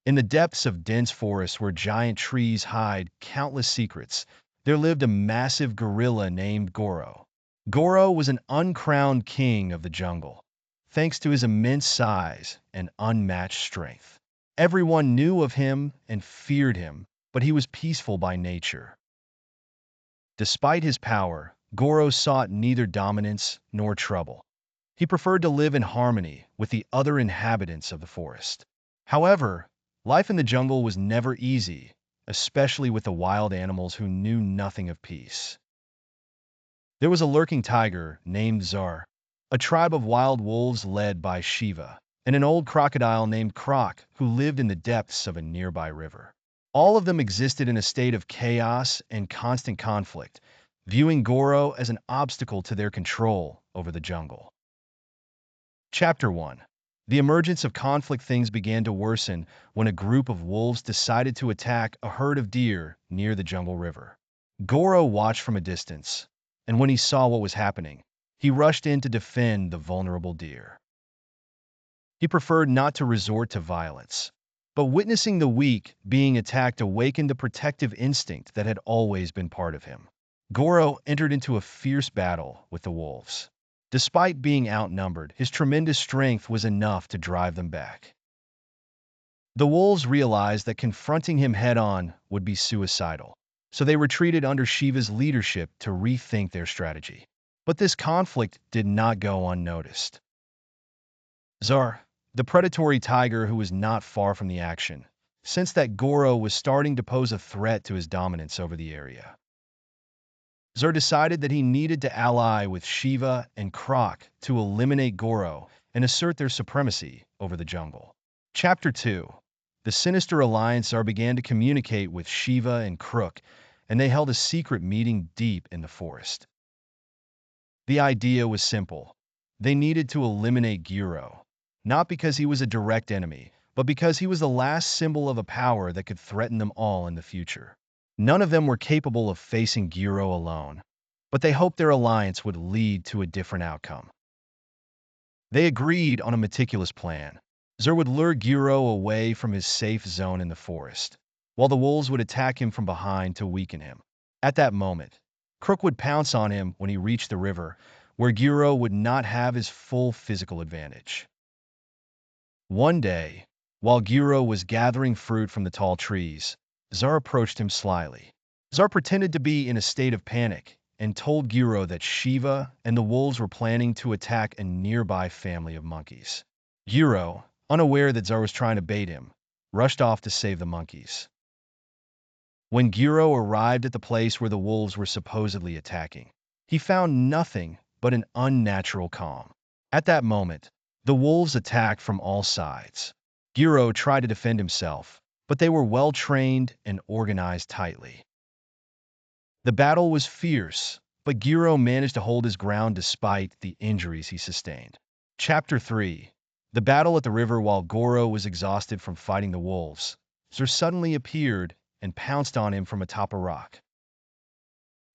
In the depths of dense forests where giant trees hide countless secrets, there lived a massive gorilla named Goro. Goro was an uncrowned king of the jungle, thanks to his immense size and unmatched strength. Everyone knew of him and feared him, but he was peaceful by nature. Despite his power, Goro sought neither dominance nor trouble. He preferred to live in harmony with the other inhabitants of the forest. However, life in the jungle was never easy, especially with the wild animals who knew nothing of peace. There was a lurking tiger named Zar, a tribe of wild wolves led by Shiva, and an old crocodile named Croc who lived in the depths of a nearby river. All of them existed in a state of chaos and constant conflict, viewing Goro as an obstacle to their control over the jungle. Chapter 1. The emergence of conflict. Things began to worsen when a group of wolves decided to attack a herd of deer near the jungle river. Goro watched from a distance, and when he saw what was happening, he rushed in to defend the vulnerable deer. He preferred not to resort to violence, but witnessing the weak being attacked awakened a protective instinct that had always been part of him. Goro entered into a fierce battle with the wolves. Despite being outnumbered, his tremendous strength was enough to drive them back. The wolves realized that confronting him head-on would be suicidal, so they retreated under Shiva's leadership to rethink their strategy. But this conflict did not go unnoticed. Zar, the predatory tiger who was not far from the action, sensed that Goro was starting to pose a threat to his dominance over the area. Zar decided that he needed to ally with Shiva and Croc to eliminate Goro and assert their supremacy over the jungle. Chapter 2. The sinister alliance. Zar began to communicate with Shiva and Croc, and they held a secret meeting deep in the forest. The idea was simple. They needed to eliminate Goro, not because he was a direct enemy, but because he was the last symbol of a power that could threaten them all in the future. None of them were capable of facing Goro alone, but they hoped their alliance would lead to a different outcome. They agreed on a meticulous plan. Zar would lure Goro away from his safe zone in the forest, while the wolves would attack him from behind to weaken him. At that moment, Crook would pounce on him when he reached the river, where Goro would not have his full physical advantage. One day, while Goro was gathering fruit from the tall trees, Zar approached him slyly. Zar pretended to be in a state of panic and told Goro that Shiva and the wolves were planning to attack a nearby family of monkeys. Goro, unaware that Zar was trying to bait him, rushed off to save the monkeys. When Goro arrived at the place where the wolves were supposedly attacking, he found nothing but an unnatural calm. At that moment, the wolves attacked from all sides. Goro tried to defend himself, but they were well-trained and organized tightly. The battle was fierce, but Goro managed to hold his ground despite the injuries he sustained. Chapter 3. The battle at the river. While Goro was exhausted from fighting the wolves, Zar suddenly appeared and pounced on him from atop a rock.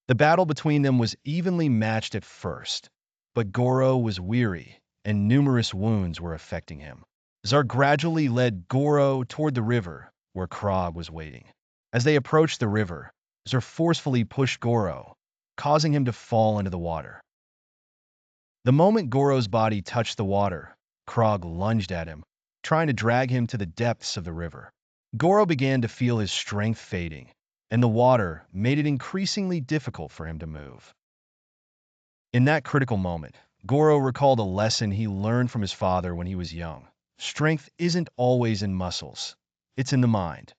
The battle between them was evenly matched at first, but Goro was weary, and numerous wounds were affecting him. Zar gradually led Goro toward the river, where Krog was waiting. As they approached the river, Zar forcefully pushed Goro, causing him to fall into the water. The moment Goro's body touched the water, Krog lunged at him, trying to drag him to the depths of the river. Goro began to feel his strength fading, and the water made it increasingly difficult for him to move. In that critical moment, Goro recalled a lesson he learned from his father when he was young. Strength isn't always in muscles, it's in the mind.